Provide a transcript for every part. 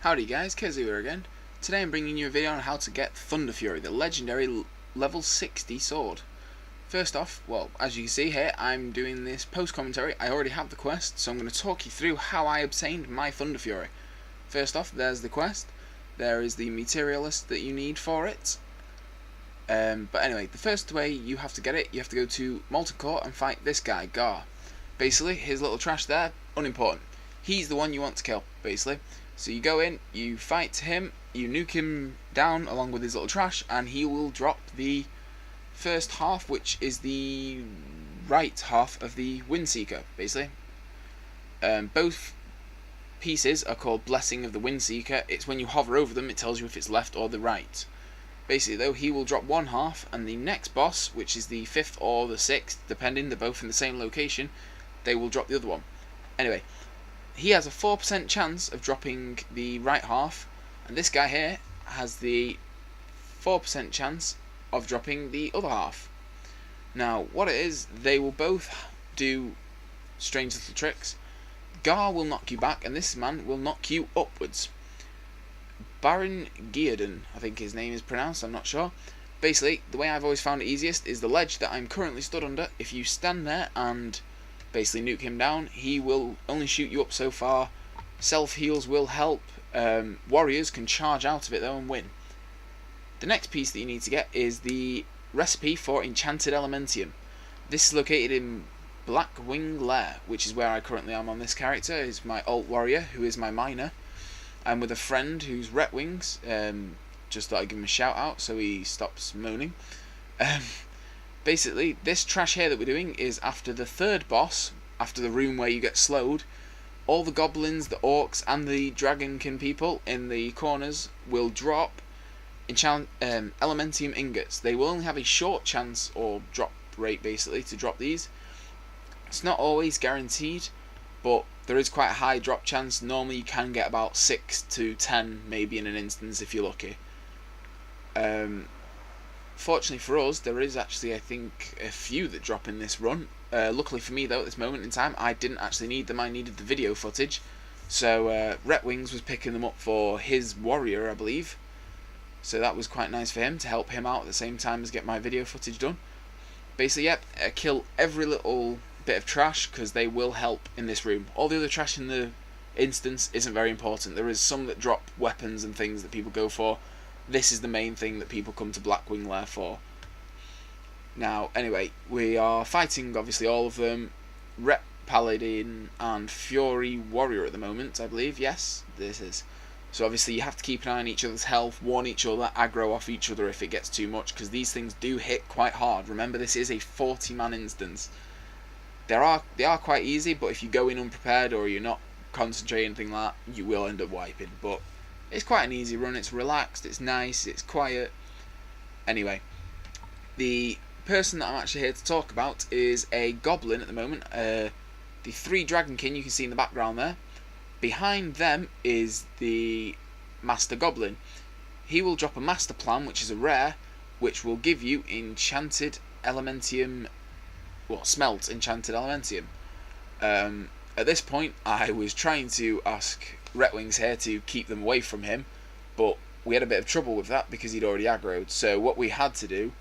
Howdy guys, Kezzoo here again. Today I'm bringing you a video on how to get Thunderfury, the legendary level 60 sword. First off, well, as you can see here, I'm doing this post-commentary. I already have the quest, so I'm going to talk you through how I obtained my Thunderfury. First off, there's the quest. There is the materialist that you need for it. But anyway, the first way you have to get it, you have to go to Molten Core and fight this guy, Gar. Basically, his little trash there, unimportant. He's the one you want to kill, basically. So you go in, you fight him, you nuke him down along with his little trash, and he will drop the first half, which is the right half of the Windseeker, basically. Both pieces are called Blessing of the Windseeker. It's when you hover over them, it tells you if it's left or the right. Basically though, he will drop one half, and the next boss, which is the 5th or the 6th, depending, they're both in the same location, they will drop the other one. Anyway, he has a 4% chance of dropping the right half, and this guy here has the 4% chance of dropping the other half. Now, what it is, they will both do strange little tricks. Gar will knock you back, and this man will knock you upwards. Baron Gearden, I think his name is pronounced, I'm not sure. Basically, the way I've always found it easiest is the ledge that I'm currently stood under. If you stand there and basically nuke him down, he will only shoot you up so far. Self-heals will help. Warriors can charge out of it though and win. The next piece that you need to get is the recipe for Enchanted Elementium. This is located in Blackwing Lair, which is where I currently am on this character. Is my alt warrior, who is my miner. I'm with a friend who's Retwings. Just thought I'd give him a shout out so he stops moaning. Basically, this trash here that we're doing is after the 3rd boss, after the room where you get slowed. All the goblins, the orcs, and the dragonkin people in the corners will drop Elementium ingots. They will only have a short chance or drop rate, basically, to drop these. It's not always guaranteed, but there is quite a high drop chance. Normally you can get about 6 to 10 maybe in an instance if you're lucky. Fortunately for us, there is actually, I think, a few that drop in this run. Luckily for me though, at this moment in time, I didn't actually need them. I needed the video footage. So Retwings was picking them up for his warrior, I believe. So that was quite nice for him to help him out at the same time as get my video footage done. Basically, yep, kill every little bit of trash because they will help in this room. All the other trash in the instance isn't very important. There is some that drop weapons and things that people go for. This is the main thing that people come to Blackwing Lair for. Now, anyway, we are fighting obviously all of them. Ret Paladin and Fury Warrior at the moment, I believe. Yes, this is. So obviously you have to keep an eye on each other's health, warn each other, aggro off each other if it gets too much, because these things do hit quite hard. Remember, this is a 40-man instance. They are quite easy, but if you go in unprepared or you're not concentrating anything like that, you will end up wiping. But it's quite an easy run. It's relaxed, it's nice, it's quiet. Anyway, the person that I'm actually here to talk about is a goblin at the moment. The 3 dragonkin you can see in the background there. Behind them is the master goblin. He will drop a master plan, which is a rare, which will give you enchanted elementium. Well, smelt enchanted elementium. At this point, I was trying to ask Retwings here to keep them away from him, but we had a bit of trouble with that because he'd already aggroed. So what we had to do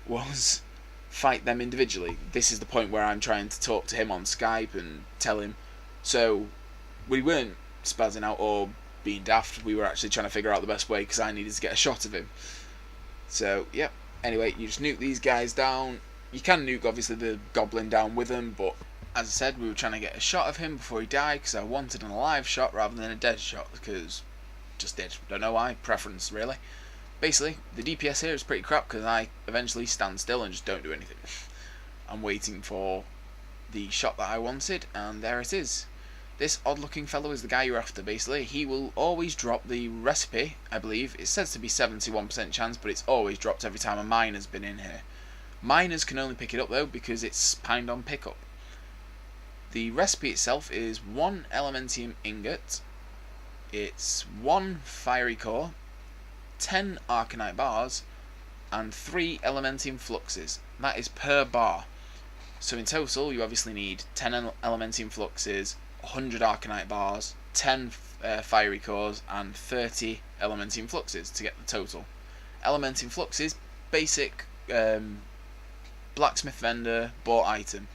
was fight them individually. This is the point where I'm trying to talk to him on Skype and tell him. So we weren't spazzing out or being daft. We were actually trying to figure out the best way because I needed to get a shot of him. So, yep. Anyway, you just nuke these guys down. You can nuke, obviously, the goblin down with him, but as I said, we were trying to get a shot of him before he died because I wanted an alive shot rather than a dead shot, because just did. Don't know why. Preference, really. Basically, the DPS here is pretty crap because I eventually stand still and just don't do anything. I'm waiting for the shot that I wanted, and there it is. This odd-looking fellow is the guy you're after, basically. He will always drop the recipe, I believe. It says to be 71% chance, but it's always dropped every time a miner's been in here. Miners can only pick it up though because it's pined on pickup. The recipe itself is 1 elementium ingot, it's 1 fiery core, 10 arcanite bars, and 3 elementium fluxes. That is per bar. So in total you obviously need 10 elementium fluxes, 100 arcanite bars, 10 fiery cores and 30 elementium fluxes to get the total. Elementium fluxes, basic blacksmith vendor bought item,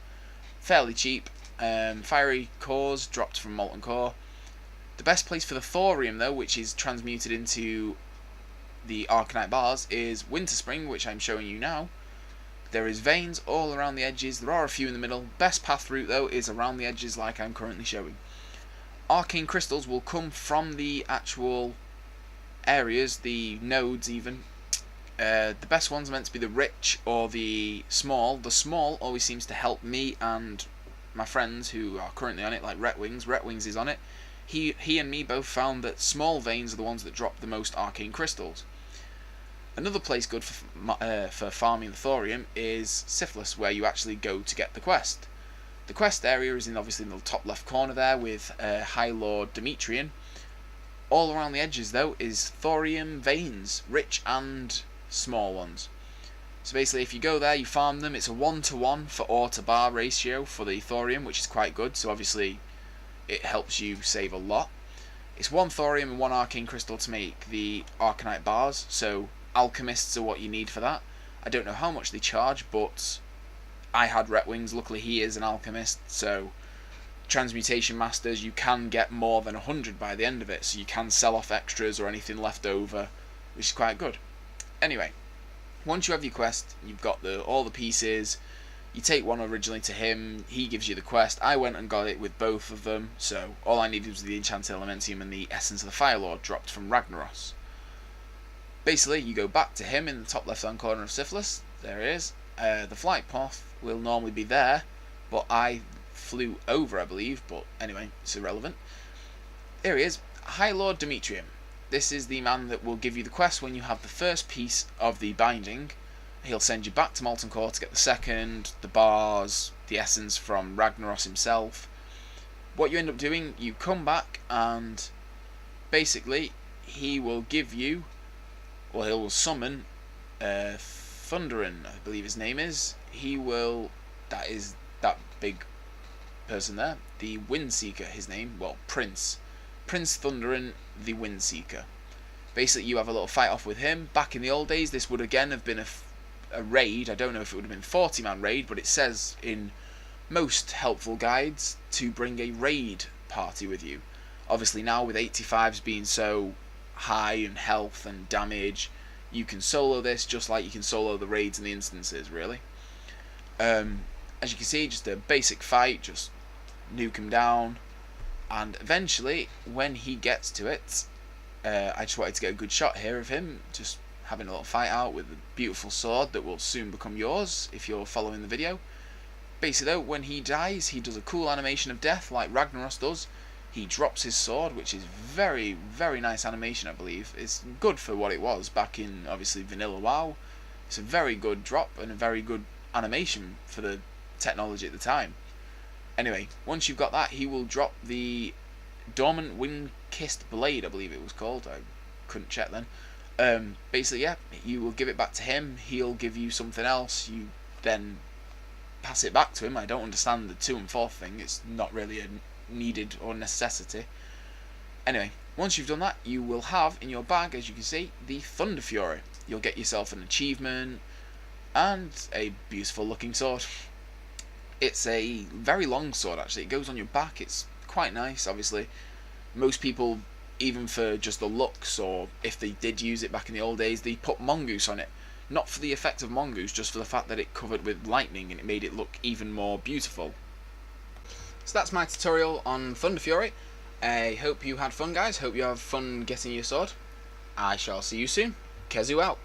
fairly cheap. Fiery cores dropped from molten core. The best place for the thorium though, which is transmuted into the arcanite bars, is Winter Spring, which I'm showing you now. There is veins all around the edges, there are a few in the middle. Best path route though is around the edges like I'm currently showing. Arcane crystals will come from the actual areas, the nodes even. The best ones are meant to be the rich or the small. The small always seems to help me and my friends who are currently on it, like Retwings. Retwings is on it. He and me both found that small veins are the ones that drop the most arcane crystals. Another place good for farming the thorium is Syphilis, where you actually go to get the quest. The quest area is obviously in the top left corner there with High Lord Demetrian. All around the edges though is thorium veins, rich and small ones. So basically if you go there, you farm them. It's a 1-to-1 for ore to bar ratio for the thorium, which is quite good, so obviously it helps you save a lot. It's 1 thorium and 1 arcane crystal to make the arcanite bars, so alchemists are what you need for that. I don't know how much they charge, but I had Retwings. Luckily he is an alchemist, so transmutation masters, you can get more than 100 by the end of it, so you can sell off extras or anything left over, which is quite good. Anyway, once you have your quest, you've got all the pieces. You take one originally to him, he gives you the quest. I went and got it with both of them, so all I needed was the enchanted elementium and the essence of the Fire Lord dropped from Ragnaros. Basically, you go back to him in the top left hand corner of Syphilis. There it is. The flight path will normally be there, but I flew over, I believe, but anyway, it's irrelevant. Here he is, High Lord Demetrian. This is the man that will give you the quest when you have the first piece of the binding. He'll send you back to Molten Core to get the second, the bars, the essence from Ragnaros himself. What you end up doing, you come back and basically he will give you, or he will summon Thunderin, I believe his name is. He will, that is that big person there, the Windseeker, his name, well, Prince Thunderin, the Windseeker. Basically you have a little fight off with him. Back in the old days this would again have been a raid. I don't know if it would have been 40-man raid, but it says in most helpful guides to bring a raid party with you. Obviously now with 85s being so high in health and damage, you can solo this just like you can solo the raids and the instances, really. As you can see, just a basic fight, just nuke him down, and eventually when he gets to it, I just wanted to get a good shot here of him just having a little fight out with a beautiful sword that will soon become yours if you're following the video. Basically though, when he dies, he does a cool animation of death like Ragnaros does. He drops his sword, which is very, very nice animation, I believe. It's good for what it was back in, obviously, vanilla WoW. It's a very good drop and a very good animation for the technology at the time. Anyway, once you've got that, he will drop the Dormant Wind-Kissed Blade, I believe it was called. I couldn't check then. Basically, yeah, you will give it back to him. He'll give you something else. You then pass it back to him. I don't understand the 2 and 4 thing. It's not really a needed or necessity. Anyway, once you've done that, you will have in your bag, as you can see, the Thunderfury. You'll get yourself an achievement and a beautiful looking sword. It's a very long sword actually. It goes on your back. It's quite nice. Obviously most people, even for just the looks, or if they did use it back in the old days, they put mongoose on it. Not for the effect of mongoose, just for the fact that it covered with lightning and it made it look even more beautiful. So that's my tutorial on Thunderfury. I hope you had fun, guys. Hope you have fun getting your sword. I shall see you soon. Kezzoo out.